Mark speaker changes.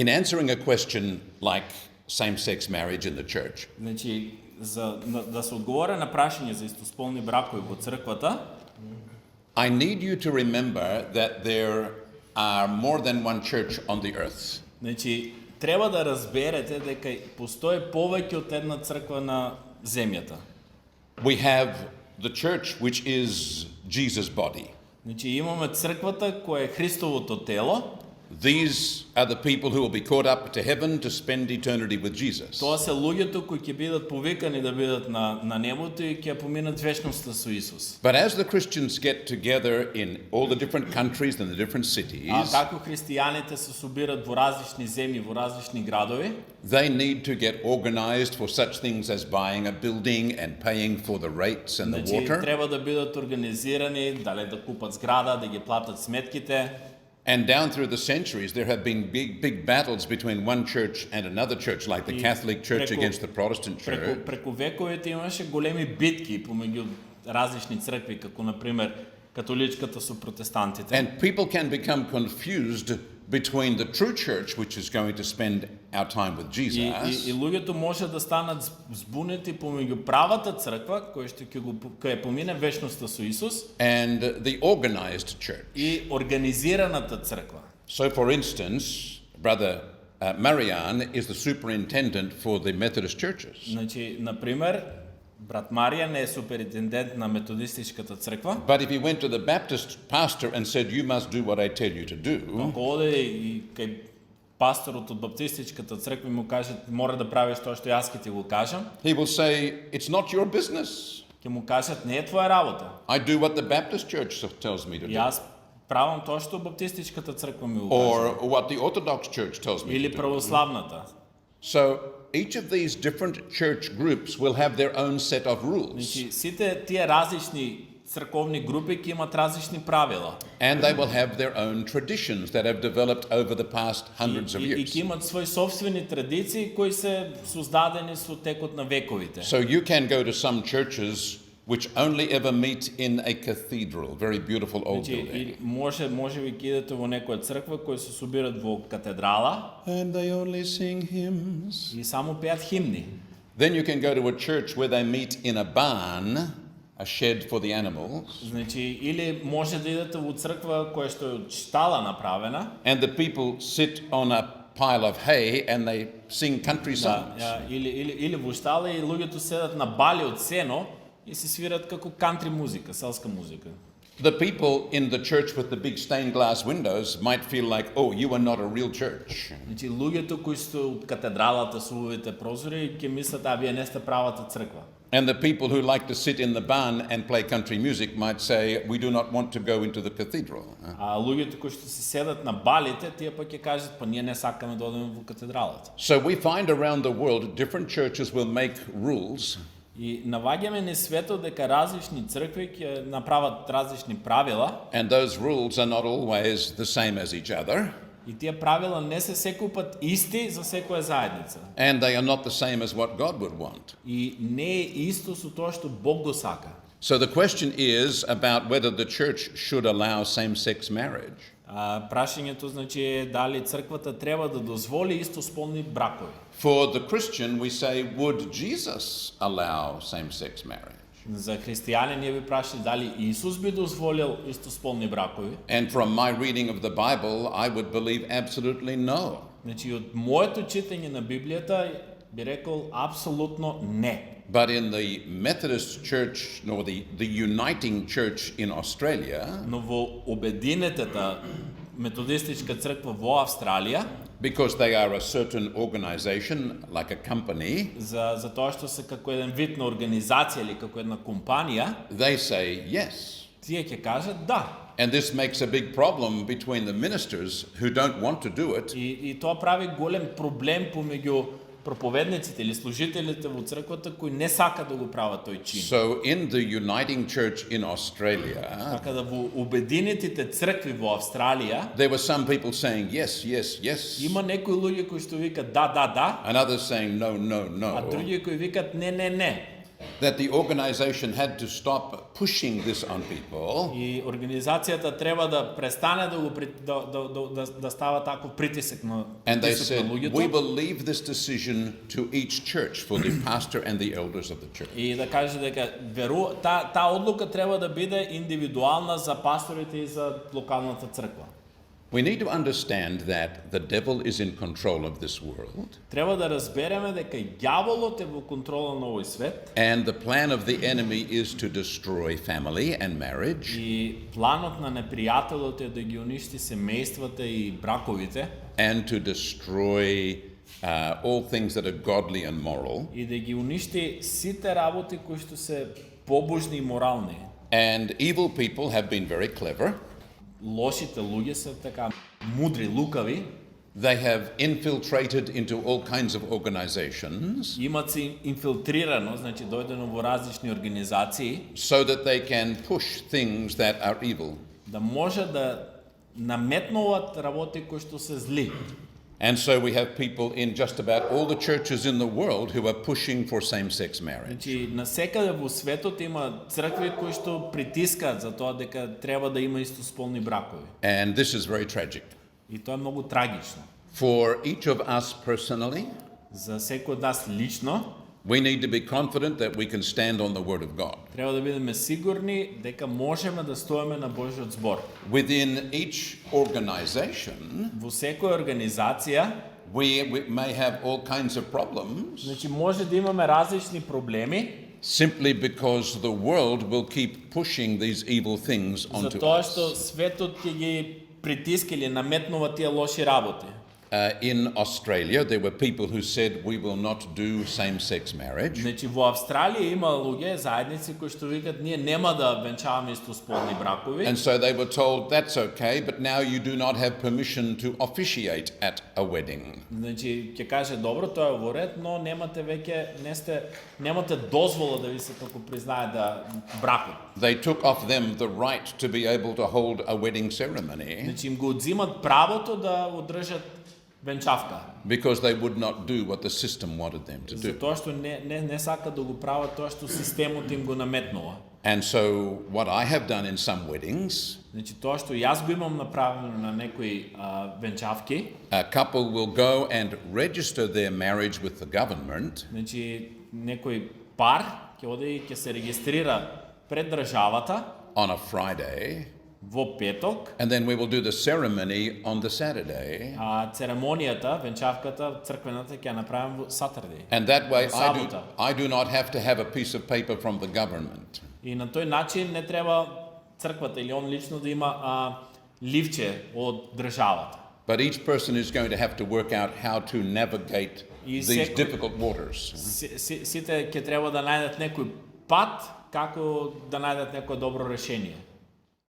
Speaker 1: In answering a question like same-sex marriage in the church,
Speaker 2: Значи, да се одговоря на прашање за истосполни бракови во црквата,
Speaker 1: I need you to remember that there are more than one church on the earth.
Speaker 2: значи, треба да разберете дека постои повеќе од една црква на земјата.
Speaker 1: We have the church which is Jesus' body.
Speaker 2: Значи, имаме црквата која е Христовото тело.
Speaker 1: These are the people who will be caught up to heaven to spend eternity with Jesus.
Speaker 2: Тоа се луѓето кои ќе бидат повикани да бидат на небото и ќе поминат вечноста со Исус.
Speaker 1: But as the Christians get together in all the different countries and the different
Speaker 2: А
Speaker 1: cities,
Speaker 2: како христијаните се собират во различни земји, во различни градови,
Speaker 1: they need to get organized for such things as buying a building and paying for the rates and the
Speaker 2: значи
Speaker 1: water.
Speaker 2: треба да бидат организирани, дали да купат зграда, да ги платат сметките.
Speaker 1: And down through the centuries, there have been big battles between one church and another church, like the Catholic Church against the Protestant Church.
Speaker 2: Преку вековите имаше големи битки помеѓу различни цркви, како например католичката со протестантите.
Speaker 1: And people can become confused between the true church, which is going to spend our time with Jesus,
Speaker 2: И луѓето може да станат збунети помеѓу правата црква, која што ќе помине вечноста со Исус,
Speaker 1: and the organized church.
Speaker 2: и организираната црква.
Speaker 1: So, for instance, Brother Marianne is the superintendent for the Methodist churches.
Speaker 2: Значи, например, брат Маријан е суперинтендент на методистичката црква.
Speaker 1: But if he went to the Baptist pastor and said, "You must do what I tell you to do,"
Speaker 2: Ако оде и кај пасторот од баптистичката црква му каже мора да правиш тоа што јас ќе ти го кажам,
Speaker 1: he will say, "It's not your business.
Speaker 2: ќе му кажат не е твоја работа.
Speaker 1: I do what the Baptist church tells me to do."
Speaker 2: Јас правам тоа што баптистичката црква ми го
Speaker 1: Or
Speaker 2: каже.
Speaker 1: what the Orthodox church tells me to
Speaker 2: Или
Speaker 1: do.
Speaker 2: православната.
Speaker 1: So each of these different church groups will have their own set of rules.
Speaker 2: Значи, сите тие различни црковни групи ќе имат различни правила.
Speaker 1: And they will have their own traditions that have developed over the past hundreds of
Speaker 2: И
Speaker 1: years.
Speaker 2: ќе имат своји собствени традиции кои се создадени со текот на вековите.
Speaker 1: So you can go to some churches which only ever meet in a cathedral, very beautiful old
Speaker 2: Значи,
Speaker 1: building.
Speaker 2: може би ќе идете во некоја црква која се собират во катедрала
Speaker 1: And they only sing hymns.
Speaker 2: и само пеат химни.
Speaker 1: Then you can go to a church where they meet in a barn, a shed for the animals,
Speaker 2: Значи, или може да идете во црква која што е од штала направена,
Speaker 1: and the people sit on a pile of hay and they sing country songs.
Speaker 2: или во штала и луѓето седат на бали од сено и се свират како кантри музика, селска музика.
Speaker 1: The people in the church with the big stained glass windows might feel like, "Oh, you are not a real church."
Speaker 2: Значи, луѓето кои се од катедралата со убавите прозори ќе мислат, а вие не сте правата црква.
Speaker 1: And the people who like to sit in the barn and play country music might say, "We do not want to go into the cathedral."
Speaker 2: А луѓето кои што се седат на балите, тие пак ќе кажат, па ние не сакаме да одиме во катедралата.
Speaker 1: So we find around the world different churches will make rules,
Speaker 2: И наваѓаме низ светот дека различни цркви ќе направат различни правила,
Speaker 1: and those rules are not always the same as each other,
Speaker 2: и тие правила не се секој пат исти за секоја заедница.
Speaker 1: and they are not the same as what God would want.
Speaker 2: И не е исто со тоа што Бог го сака.
Speaker 1: So the question is about whether the church should allow same-sex marriage.
Speaker 2: Прашањето значи е дали црквата треба да дозволи истосполни бракови.
Speaker 1: For the Christian, we say, would Jesus allow same-sex marriage?
Speaker 2: За христијани ние би прашали дали Исус би дозволил истосполни бракови.
Speaker 1: And from my reading of the Bible, I would believe absolutely no.
Speaker 2: Значи од моето читање на Библијата би рекол апсолутно не.
Speaker 1: But in the Methodist Church, or the Uniting Church in Australia,
Speaker 2: Но во обединетата методистичка црква во Австралија,
Speaker 1: because they are a certain organization, like a company,
Speaker 2: за тоа што се како еден вид на организација или како една компанија,
Speaker 1: they say yes.
Speaker 2: тие ќе кажат да.
Speaker 1: And this makes a big problem between the ministers who don't want to do it
Speaker 2: И тоа прави голем проблем помеѓу проповедниците или служителите во црквата кои не сакаат да го прават тој чин.
Speaker 1: So in the Uniting Church in Australia,
Speaker 2: Така да во обединетите цркви во Австралија
Speaker 1: there were some people saying yes, yes, yes,
Speaker 2: има некои луѓе кои што викаат да, да, да,
Speaker 1: and others saying no, no,
Speaker 2: а
Speaker 1: no.
Speaker 2: други кои викаат не, не, не.
Speaker 1: that the organization had to stop pushing this on people.
Speaker 2: И организацията трябва да престане да става таков притиск на
Speaker 1: And they
Speaker 2: притиск на
Speaker 1: said,
Speaker 2: луѓето.
Speaker 1: we will leave this decision to each church for the pastor and the elders of the church.
Speaker 2: И да каже дека таа одлука треба да биде индивидуална за пасторите и за локалната црква.
Speaker 1: We need to understand that the devil is in control of this world.
Speaker 2: Треба да разбереме дека ѓаволот е во контрола на овој свет.
Speaker 1: And the plan of the enemy is to destroy family and marriage.
Speaker 2: И планот на непријателот е да ги уништи семејствата и браковите.
Speaker 1: And to destroy all things that are godly and moral.
Speaker 2: И да ги уништи сите работи кои што се побожни и морални.
Speaker 1: And evil people have been very clever.
Speaker 2: Лошите луѓе се така мудри, лукави.
Speaker 1: They have infiltrated into all kinds of organizations.
Speaker 2: Имат се инфилтрирано, значи дојдено во различни организации.
Speaker 1: So that they can push things that are evil.
Speaker 2: Да може да наметнуваат работи кои што се зли.
Speaker 1: And so we have people in just about all the churches in the world who are pushing for same-sex marriage.
Speaker 2: Значи насекаде во светот има цркви кои што притискаат за тоа дека треба да има истосполни бракови.
Speaker 1: And this is very tragic.
Speaker 2: И тоа е многу трагично.
Speaker 1: For each of us personally,
Speaker 2: За секој од нас лично,
Speaker 1: we need to be confident that we can stand on the Word of God.
Speaker 2: треба да бидеме сигурни дека можеме да стоиме на Божјиот збор.
Speaker 1: Within each organization,
Speaker 2: Во секоја организација,
Speaker 1: we may have all kinds of problems
Speaker 2: значи може да имаме различни проблеми,
Speaker 1: simply because the world will keep pushing these evil things onto
Speaker 2: затоа
Speaker 1: us.
Speaker 2: што светот ќе ги притиска или наметнува тие лоши работи.
Speaker 1: In Australia, there were people who said, we will not do same-sex marriage.
Speaker 2: Значи во Австралија има луѓе, заедници кои што викаат ние нема да венчаваме истосполни бракови.
Speaker 1: And so they were told, that's okay, but now you do not have permission to officiate at a wedding.
Speaker 2: Значи ќе каже добро, тоа е во ред, но немате немате дозвола да ви се како признае да бракот.
Speaker 1: They took off them the right to be able to hold a wedding ceremony
Speaker 2: Значи им го одзимат правото да одржат венчавка.
Speaker 1: because they would not do what the system wanted them to do.
Speaker 2: Затоа што не сака да го прават тоа што системот им го наметнува.
Speaker 1: And so what I have done in some weddings,
Speaker 2: Значи тоа што јас го имам направено на некои венчавки,
Speaker 1: a couple will go and register their marriage with the government,
Speaker 2: значи некој пар ќе оде и ќе се регистрира пред државата
Speaker 1: on a Friday,
Speaker 2: во петок,
Speaker 1: and then we will do the ceremony on the Saturday.
Speaker 2: а церемонијата, венчавката, црквената ќе ја направиме во Saturday.
Speaker 1: And that way
Speaker 2: Sabuta.
Speaker 1: I do not have to have a piece of paper from the government.
Speaker 2: И на тој начин не треба црквата или он лично да има ливче од државата.
Speaker 1: But each person is going to have to work out how to navigate
Speaker 2: И
Speaker 1: these
Speaker 2: секој-
Speaker 1: difficult waters.
Speaker 2: Сите ќе треба да најдат некој пат како да најдат некое добро решение.